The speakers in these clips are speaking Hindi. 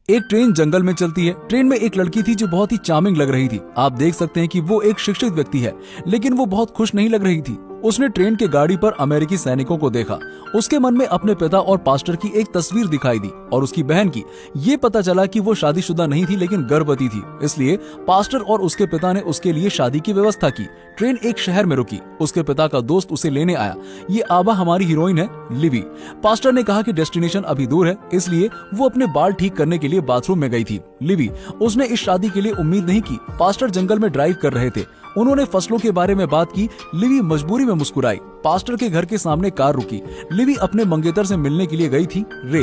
एक ट्रेन जंगल में चलती है। ट्रेन में एक लड़की थी जो बहुत ही चार्मिंग लग रही थी। आप देख सकते हैं कि वो एक शिक्षित व्यक्ति है, लेकिन वो बहुत खुश नहीं लग रही थी। उसने ट्रेन के गाड़ी पर अमेरिकी सैनिकों को देखा। उसके मन में अपने पिता और पास्टर की एक तस्वीर दिखाई दी और उसकी बहन की। ये पता चला कि वो शादीशुदा नहीं थी लेकिन गर्भवती थी, इसलिए पास्टर और उसके पिता ने उसके लिए शादी की व्यवस्था की। ट्रेन एक शहर में रुकी। उसके पिता का दोस्त उसे लेने आया। ये आबा हमारी हीरोइन है, लिवी। पास्टर ने कहा कि डेस्टिनेशन अभी दूर है, इसलिए वो अपने बाल ठीक करने के लिए बाथरूम में गई थी। लिवी, उसने इस शादी के लिए उम्मीद नहीं की। पास्टर जंगल में ड्राइव कर रहे थे। उन्होंने फसलों के बारे में बात की। लिवी मजबूरी में मुस्कुराई। पास्टर के घर के सामने कार रुकी। लिवी अपने मंगेतर से मिलने के लिए गई थी। रे,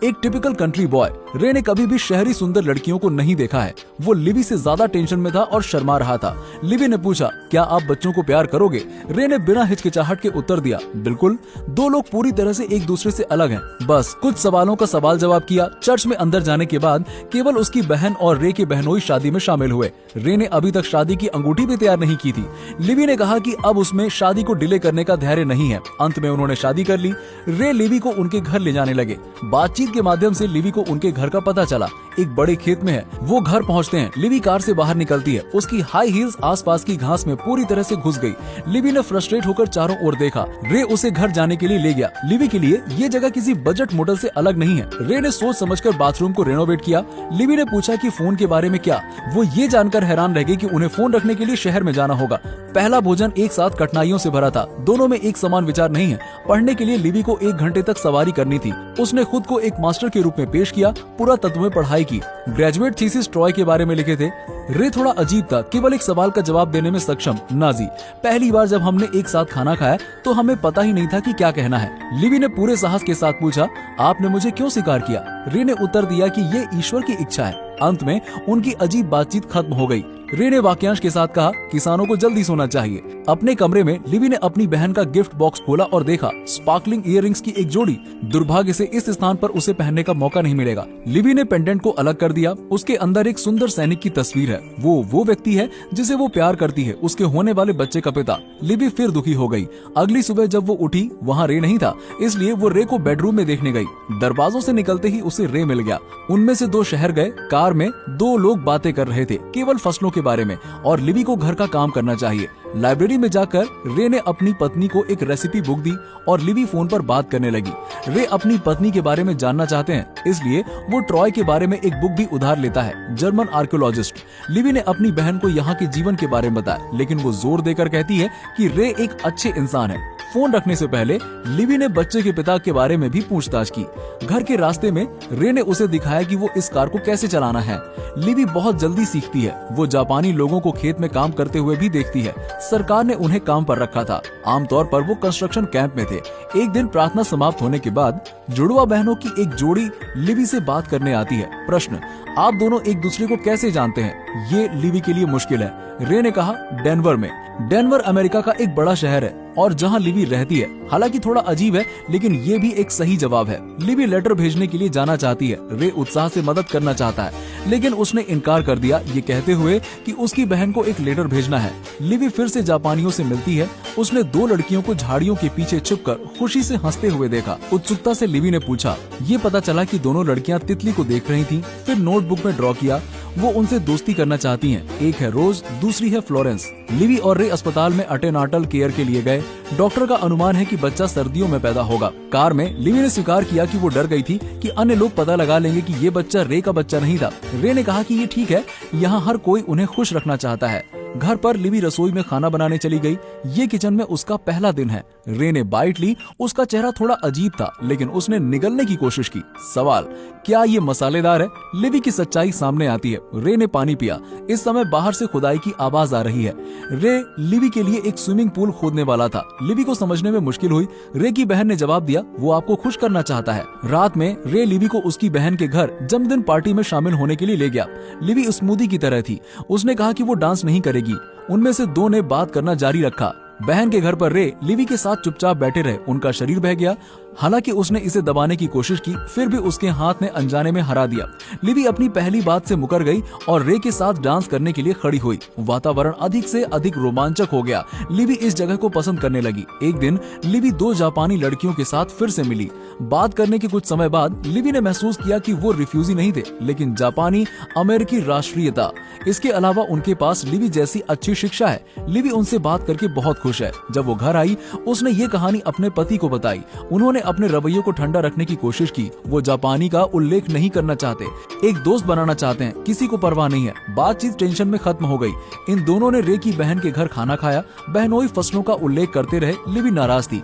एक टिपिकल कंट्री बॉय। रे ने कभी भी शहरी सुंदर लड़कियों को नहीं देखा है। वो लिवी से ज्यादा टेंशन में था और शर्मा रहा था। लिवी ने पूछा, क्या आप बच्चों को प्यार करोगे? रे ने बिना हिचकिचाहट के उत्तर दिया, बिल्कुल। दो लोग पूरी तरह से एक दूसरे से अलग हैं। बस कुछ सवालों का सवाल जवाब किया। चर्च में अंदर जाने के बाद केवल उसकी बहन और रे के बहनोई शादी में शामिल हुए। रे ने अभी तक शादी की अंगूठी भी तैयार नहीं की थी। लिवी ने कहा कि अब उसमें शादी को डिले करने का धैर्य नहीं है। अंत में उन्होंने शादी कर ली। रे लिवी को उनके घर ले जाने लगे। बातचीत के माध्यम से लिवी को उनके घर का पता चला। एक बड़े खेत में है। वो घर पहुंचते हैं। लिवी कार से बाहर निकलती है। उसकी हाई हील्स आसपास की घास में पूरी तरह से घुस गई। लिवी ने फ्रस्ट्रेट होकर चारों ओर देखा। रे उसे घर जाने के लिए ले गया। लिवी के लिए ये जगह किसी बजट मोटल से अलग नहीं है। रे ने सोच समझकर बाथरूम को रेनोवेट किया। लिवी ने पूछा कि फोन के बारे में क्या। वो ये जानकर हैरान रह गई कि उन्हें फोन रखने के लिए शहर में जाना होगा। पहला भोजन एक साथ कठिनाइयों से भरा था। दोनों में एक समान विचार नहीं है। पढ़ने के लिए लिवी को 1 घंटे तक सवारी करनी थी। उसने खुद को एक मास्टर के रूप में पेश किया। पूरा तत्व में पढ़ाई की। ग्रेजुएट थीसिस ट्रॉय के बारे में लिखे थे। रे थोड़ा अजीब था, केवल एक सवाल का जवाब देने में सक्षम। नाजी, पहली बार जब हमने एक साथ खाना खाया तो हमें पता ही नहीं था कि क्या कहना है। लिवी ने पूरे साहस के साथ पूछा, आपने मुझे क्यों स्वीकार किया? रे ने उत्तर दिया कि ये ईश्वर की इच्छा है। अंत में उनकी अजीब बातचीत खत्म हो गई। रे ने वाक्यांश के साथ कहा, किसानों को जल्दी सोना चाहिए। अपने कमरे में लिवी ने अपनी बहन का गिफ्ट बॉक्स खोला और देखा स्पार्कलिंग इयररिंग्स की एक जोड़ी। दुर्भाग्य से इस स्थान पर उसे पहनने का मौका नहीं मिलेगा। लिवी ने पेंडेंट को अलग कर दिया। उसके अंदर एक सुंदर सैनिक की तस्वीर है। वो व्यक्ति है जिसे वो प्यार करती है, उसके होने वाले बच्चे का पिता। लिवी फिर दुखी हो गई। अगली सुबह जब वो उठी, वहाँ रे नहीं था, इसलिए वो रे को बेडरूम में देखने गई। दरवाजों से निकलते ही उसे रे मिल गया। उनमें से 2 शहर गए। कार में 2 लोग बातें कर रहे थे, केवल फसलों के बारे में, और लिवी को घर का काम करना चाहिए। लाइब्रेरी में जाकर रे ने अपनी पत्नी को एक रेसिपी बुक दी और लिवी फोन पर बात करने लगी। रे अपनी पत्नी के बारे में जानना चाहते हैं, इसलिए वो ट्रॉय के बारे में एक बुक भी उधार लेता है, जर्मन आर्कियोलॉजिस्ट। लिवी ने अपनी बहन को यहाँ के जीवन के बारे में बताया, लेकिन वो जोर देकर कहती है कि रे एक अच्छे इंसान है। फोन रखने से पहले लिवी ने बच्चे के पिता के बारे में भी पूछताछ की। घर के रास्ते में रे ने उसे दिखाया कि वो इस कार को कैसे चलाना है। लिवी बहुत जल्दी सीखती है। वो जापानी लोगों को खेत में काम करते हुए भी देखती है। सरकार ने उन्हें काम पर रखा था। आमतौर पर वो कंस्ट्रक्शन कैंप में थे। एक दिन प्रार्थना समाप्त होने के बाद जुड़वा बहनों की एक जोड़ी लिवी से बात करने आती है। प्रश्न, आप दोनों एक दूसरे को कैसे जानते हैं? ये लिवी के लिए मुश्किल है। रे ने कहा, डेनवर में। डेनवर अमेरिका का एक बड़ा शहर है और जहां लिवी रहती है। हालांकि थोड़ा अजीब है, लेकिन ये भी एक सही जवाब है। लिवी लेटर भेजने के लिए जाना चाहती है। रे उत्साह से मदद करना चाहता है, लेकिन उसने इनकार कर दिया, ये कहते हुए कि उसकी बहन को एक लेटर भेजना है। लिवी फिर से जापानियों से मिलती है। उसने 2 लड़कियों को झाड़ियों के पीछे छुपकर खुशी से हंसते हुए देखा। उत्सुकता से लिवी ने पूछा। ये पता चला कि दोनों लड़कियां तितली को देख रही थीं। फिर नोटबुक में ड्रॉ किया। वो उनसे दोस्ती करना चाहती हैं। एक है रोज, दूसरी है फ्लोरेंस। लिवी और रे अस्पताल में अटेनाटल केयर के लिए गए। डॉक्टर का अनुमान है कि बच्चा सर्दियों में पैदा होगा। कार में लिवी ने स्वीकार किया कि वो डर गई थी कि अन्य लोग पता लगा लेंगे कि ये बच्चा रे का बच्चा नहीं था। रे ने कहा कि ये ठीक है, यहाँ हर कोई उन्हें खुश रखना चाहता है। घर पर लिवी रसोई में खाना बनाने चली गई। ये किचन में उसका पहला दिन है। रे ने बाइट ली। उसका चेहरा थोड़ा अजीब था, लेकिन उसने निगलने की कोशिश की। सवाल, क्या ये मसालेदार है? लिवी की सच्चाई सामने आती है। रे ने पानी पिया। इस समय बाहर से खुदाई की आवाज आ रही है। रे लिवी के लिए एक स्विमिंग पूल खोदने वाला था। लिवी को समझने में मुश्किल हुई। रे की बहन ने जवाब दिया, वो आपको खुश करना चाहता है। रात में रे लिवी को उसकी बहन के घर जन्मदिन पार्टी में शामिल होने के लिए ले गया। लिवी स्मूदी की तरह थी। उसने कहा कि वो डांस नहीं करेगी। उनमें से 2 ने बात करना जारी रखा। बहन के घर पर रे लिवी के साथ चुपचाप बैठे रहे। उनका शरीर बह गया। हालांकि उसने इसे दबाने की कोशिश की, फिर भी उसके हाथ ने अनजाने में हरा दिया। लिवी अपनी पहली बात से मुकर गई और रे के साथ डांस करने के लिए खड़ी हुई। वातावरण अधिक से अधिक रोमांचक हो गया। लिवी इस जगह को पसंद करने लगी। एक दिन लिवी 2 जापानी लड़कियों के साथ फिर से मिली। बात करने के कुछ समय बाद लिवी ने महसूस किया कि वो रिफ्यूजी नहीं थे, लेकिन जापानी अमेरिकी राष्ट्रीयता। इसके अलावा उनके पास लिवी जैसी अच्छी शिक्षा है। लिवी उनसे बात करके बहुत खुश है। जब वो घर आई, उसने ये कहानी अपने पति को बताई। उन्होंने अपने रवैये को ठंडा रखने की कोशिश की। वो जापानी का उल्लेख नहीं करना चाहते, एक दोस्त बनाना चाहते हैं, किसी को परवाह नहीं है। बातचीत टेंशन में खत्म हो गई। इन दोनों ने रे की बहन के घर खाना खाया। बहनोई फसलों का उल्लेख करते रहे। लिवी नाराज थी।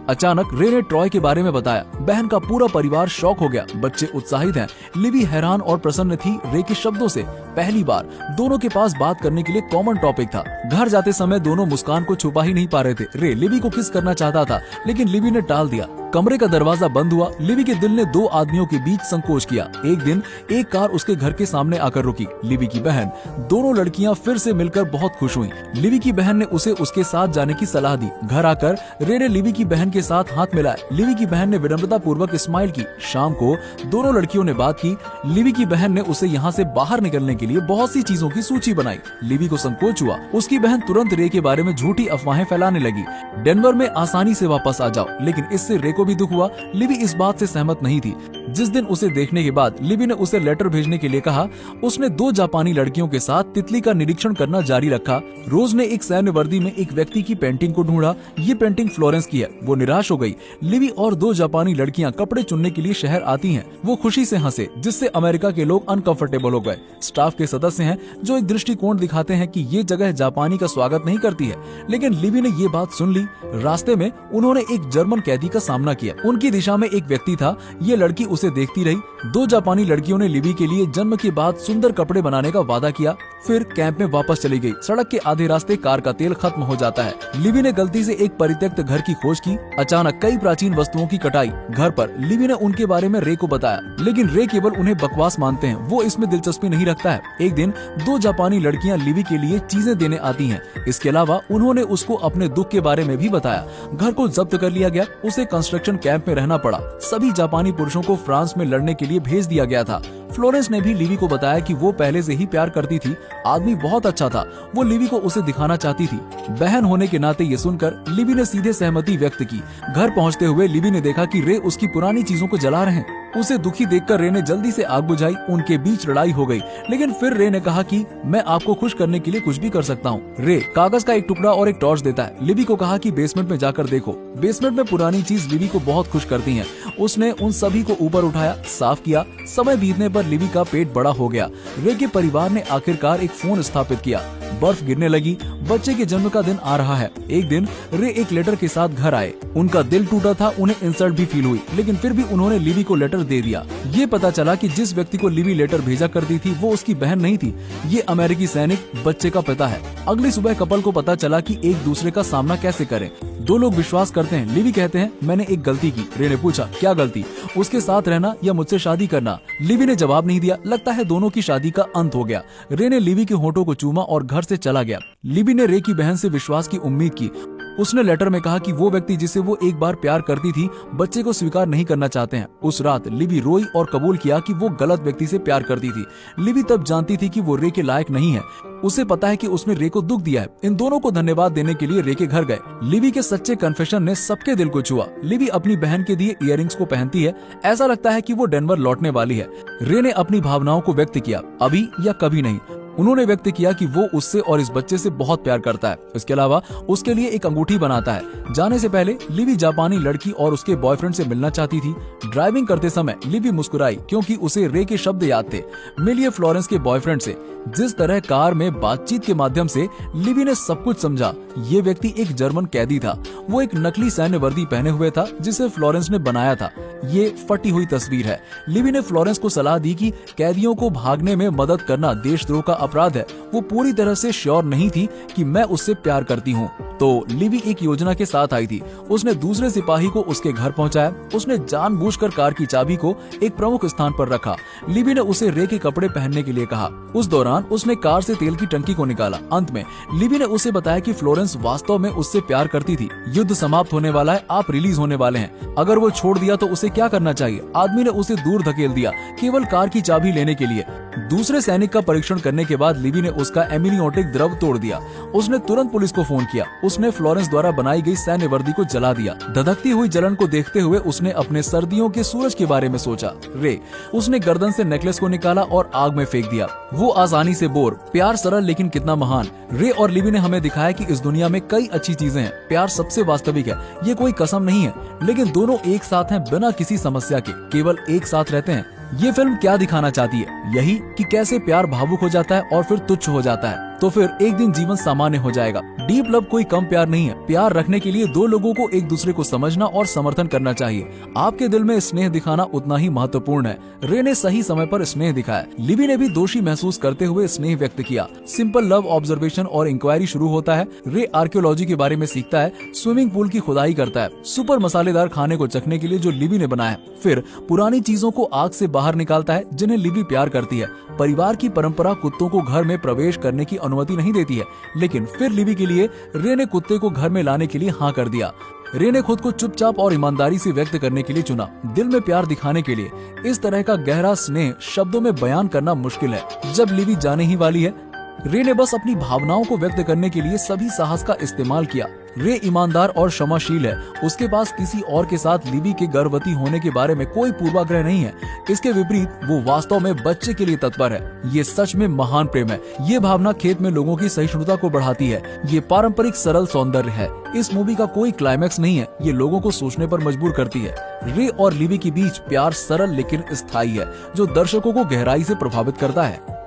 अचानक रे ने ट्रॉय के बारे में बताया। बहन का पूरा परिवार शॉक हो गया। बच्चे उत्साहित हैं। लिवी हैरान और प्रसन्न थी रे के शब्दों से। पहली बार दोनों के पास बात करने के लिए कॉमन टॉपिक था। घर जाते समय दोनों मुस्कान को छुपा ही नहीं पा रहे थे। रे लिवी को किस करना चाहता था, लेकिन लिवी ने टाल दिया। कमरे का दरवाजा बंद हुआ। लिवी के दिल ने 2 आदमियों के बीच संकोच किया। एक दिन एक कार उसके घर के सामने आकर रुकी। लिवी की बहन, दोनों लड़कियां फिर से मिलकर बहुत खुश हुईं। लिवी की बहन ने उसे उसके साथ जाने की सलाह दी। घर आकर रे ने लिवी की बहन के साथ हाथ मिलाया। लिवी की बहन ने विनम्रता पूर्वक स्माइल की। शाम को दोनों लड़कियों ने बात की। लिवी की बहन ने उसे यहाँ से बाहर निकलने के लिए बहुत सी चीजों की सूची बनाई। लिवी को संकोच हुआ। उसकी बहन तुरंत रे के बारे में झूठी अफवाहें फैलाने लगी। डेनवर में आसानी से वापस आ जाओ, लेकिन इससे रे को भी दुख हुआ। लिवी इस बात से सहमत नहीं थी। जिस दिन उसे देखने के बाद लिवी ने उसे लेटर भेजने के लिए कहा, उसने 2 जापानी लड़कियों के साथ तितली का निरीक्षण करना जारी रखा। रोज ने एक सैन्य वर्दी में एक व्यक्ति की पेंटिंग को ढूंढा। ये पेंटिंग फ्लोरेंस की है। वो निराश हो गई। लिवी और 2 जापानी लड़कियां कपड़े चुनने के लिए शहर आती हैं। वो खुशी से हंसे, जिससे अमेरिका के लोग अनकंफर्टेबल हो गए। स्टाफ के सदस्य हैं जो एक दृष्टिकोण दिखाते हैं कि ये जगह जापानी का स्वागत नहीं करती है, लेकिन लिवी ने ये बात सुन ली। रास्ते में उन्होंने एक जर्मन कैदी का सामना किया। उनकी दिशा में एक व्यक्ति था। ये लड़की उसे देखती रही। 2 जापानी लड़कियों ने लिवी के लिए जन्म के बाद सुंदर कपड़े बनाने का वादा किया। फिर कैंप में वापस चली गई। सड़क के आधे रास्ते कार का तेल खत्म हो जाता है। लिवी ने गलती से एक परित्यक्त घर की खोज की। अचानक कई प्राचीन वस्तुओं की कटाई। घर पर लिवी ने उनके बारे में रे को बताया, लेकिन रे केवल उन्हें बकवास मानते हैं। वो इसमें दिलचस्पी नहीं रखता है। एक दिन 2 जापानी लड़कियां लिवी के लिए चीजें देने आती हैं। इसके अलावा उन्होंने उसको अपने दुख के बारे में भी बताया। घर को जब्त कर लिया गया। उसे कंस्ट्रक्शन कैंप में रहना पड़ा। सभी जापानी पुरुषों को फ्रांस में लड़ने के लिए भेज दिया गया था। फ्लोरेंस ने भी लिवी को बताया कि वो पहले से ही प्यार करती थी। आदमी बहुत अच्छा था। वो लिवी को उसे दिखाना चाहती थी। बहन होने के नाते ये सुनकर लिवी ने सीधे सहमति व्यक्त की। घर पहुंचते हुए लिवी ने देखा कि रे उसकी पुरानी चीजों को जला रहे हैं। उसे दुखी देखकर रे ने जल्दी से आग बुझाई। उनके बीच लड़ाई हो गई, लेकिन फिर रे ने कहा कि मैं आपको खुश करने के लिए कुछ भी कर सकता हूँ। रे कागज का एक टुकड़ा और एक टॉर्च देता है। लिवी को कहा कि बेसमेंट में जाकर देखो। बेसमेंट में पुरानी चीज लिवी को बहुत खुश करती हैं। उसने उन सभी को ऊपर उठाया, साफ किया। समय बीतने पर लिवी का पेट बड़ा हो गया। रे के परिवार ने आखिरकार एक फोन स्थापित किया। बर्फ गिरने लगी। बच्चे के जन्म का दिन आ रहा है। एक दिन रे एक लेटर के साथ घर आए। उनका दिल टूटा था। उन्हें इंसल्ट भी फील हुई, लेकिन फिर भी उन्होंने लिवी को लेटर दे दिया। ये पता चला कि जिस व्यक्ति को लिवी लेटर भेजा करती थी वो उसकी बहन नहीं थी। ये अमेरिकी सैनिक बच्चे का पिता है। अगली सुबह कपल को पता चला कि एक दूसरे का सामना कैसे करें। 2 लोग विश्वास करते हैं। लिवी कहते हैं, मैंने एक गलती की। रे ने पूछा, क्या गलती? उसके साथ रहना या मुझसे शादी करना? लिवी ने जवाब नहीं दिया। लगता है दोनों की शादी का अंत हो गया। रे ने लिवी के होठों को चूमा और घर से चला गया। लिवी ने रे की बहन से विश्वास की उम्मीद की। उसने लेटर में कहा कि वो व्यक्ति जिसे वो एक बार प्यार करती थी बच्चे को स्वीकार नहीं करना चाहते हैं। उस रात लिवी रोई और कबूल किया कि वो गलत व्यक्ति से प्यार करती थी। लिवी तब जानती थी कि वो रे के लायक नहीं है। उसे पता है कि उसने रे को दुख दिया है। इन दोनों को धन्यवाद देने के लिए रे के घर गए। लिवी के सच्चे कन्फेशन ने सबके दिल को छुआ। लिवी अपनी बहन के दिए इयररिंग्स को पहनती है। ऐसा लगता है कि वो डेनवर लौटने वाली है। रे ने अपनी भावनाओं को व्यक्त किया, अभी या कभी नहीं। उन्होंने व्यक्त किया कि वो उससे और इस बच्चे से बहुत प्यार करता है। इसके अलावा उसके लिए एक अंगूठी बनाता है। जाने से पहले लिवी जापानी लड़की और उसके बॉयफ्रेंड से मिलना चाहती थी। ड्राइविंग करते समय लिवी मुस्कुराई क्योंकि उसे रे के शब्द याद थे, मिलिए फ्लोरेंस के बॉयफ्रेंड से। जिस तरह कार में बातचीत के माध्यम से लिवी ने सब कुछ समझा। ये व्यक्ति एक जर्मन कैदी था। वो एक नकली सैन्य वर्दी पहने हुए था जिसे फ्लोरेंस ने बनाया था। ये फटी हुई तस्वीर है। लिवी ने फ्लोरेंस को सलाह दी कि कैदियों को भागने में मदद करना देशद्रोह का अपराध है। वो पूरी तरह से श्योर नहीं थी कि मैं उससे प्यार करती हूँ। तो लिवी एक योजना के साथ आई थी। उसने दूसरे सिपाही को उसके घर पहुंचाया। उसने जानबूझकर कार की चाबी को एक प्रमुख स्थान पर रखा। लिवी ने उसे रे के कपड़े पहनने के लिए कहा। उस दौरान उसने कार से तेल की टंकी को निकाला। अंत में लिवी ने उसे बताया कि फ्लोरेंस वास्तव में उससे प्यार करती थी। युद्ध समाप्त होने वाला है, आप रिलीज होने वाले हैं। अगर वो छोड़ दिया तो उसे क्या करना चाहिए? आदमी ने उसे दूर धकेल दिया, केवल कार की चाबी लेने के लिए। दूसरे सैनिक का परीक्षण करने के बाद लिवी ने उसका एमिनियोटिक द्रव तोड़ दिया। उसने तुरंत पुलिस को फोन किया। उसने फ्लोरेंस द्वारा बनाई गई सैन्य वर्दी को जला दिया। धधकती हुई जलन को देखते हुए उसने अपने सर्दियों के सूरज के बारे में सोचा। रे, उसने गर्दन से नेकलेस को निकाला और आग में फेंक दिया। वो आसानी से बोर। प्यार सरल लेकिन कितना महान। रे और लिवी ने हमें दिखाया कि इस दुनिया में कई अच्छी चीजें हैं। प्यार सबसे वास्तविक है। ये कोई कसम नहीं है, लेकिन दोनों एक साथ हैं बिना किसी समस्या के, केवल एक साथ रहते हैं। ये फिल्म क्या दिखाना चाहती है? यही कि कैसे प्यार भावुक हो जाता है और फिर तुच्छ हो जाता है, तो फिर एक दिन जीवन सामान्य हो जाएगा। डीप लव कोई कम प्यार नहीं है। प्यार रखने के लिए दो लोगों को एक दूसरे को समझना और समर्थन करना चाहिए। आपके दिल में स्नेह दिखाना उतना ही महत्वपूर्ण है। रे ने सही समय पर स्नेह दिखाया। लिवी ने भी दोषी महसूस करते हुए स्नेह व्यक्त किया। सिंपल लव ऑब्जर्वेशन और इंक्वायरी शुरू होता है। रे आर्कियोलॉजी के बारे में सीखता है, स्विमिंग पूल की खुदाई करता है, सुपर मसालेदार खाने को चखने के लिए जो लिवी ने बनाया। फिर पुरानी चीजों को आग से बाहर निकालता है जिन्हें लिवी प्यार करती है। परिवार की परंपरा कुत्तों को घर में प्रवेश करने की अनुमति नहीं देती है, लेकिन फिर लिवी के लिए रे ने कुत्ते को घर में लाने के लिए हाँ कर दिया। रे ने खुद को चुपचाप और ईमानदारी से व्यक्त करने के लिए चुना, दिल में प्यार दिखाने के लिए। इस तरह का गहरा स्नेह शब्दों में बयान करना मुश्किल है। जब लिवी जाने ही वाली है, रे ने बस अपनी भावनाओं को व्यक्त करने के लिए सभी साहस का इस्तेमाल किया। रे ईमानदार और क्षमाशील है। उसके पास किसी और के साथ लिवी के गर्भवती होने के बारे में कोई पूर्वाग्रह नहीं है। इसके विपरीत वो वास्तव में बच्चे के लिए तत्पर है। ये सच में महान प्रेम है। ये भावना खेत में लोगों की सहिष्णुता को बढ़ाती है। ये पारंपरिक सरल सौंदर्य है। इस मूवी का कोई क्लाइमैक्स नहीं है। ये लोगों को सोचने पर मजबूर करती है। रे और लिवी के बीच प्यार सरल लेकिन स्थायी है, जो दर्शकों को गहराई से प्रभावित करता है।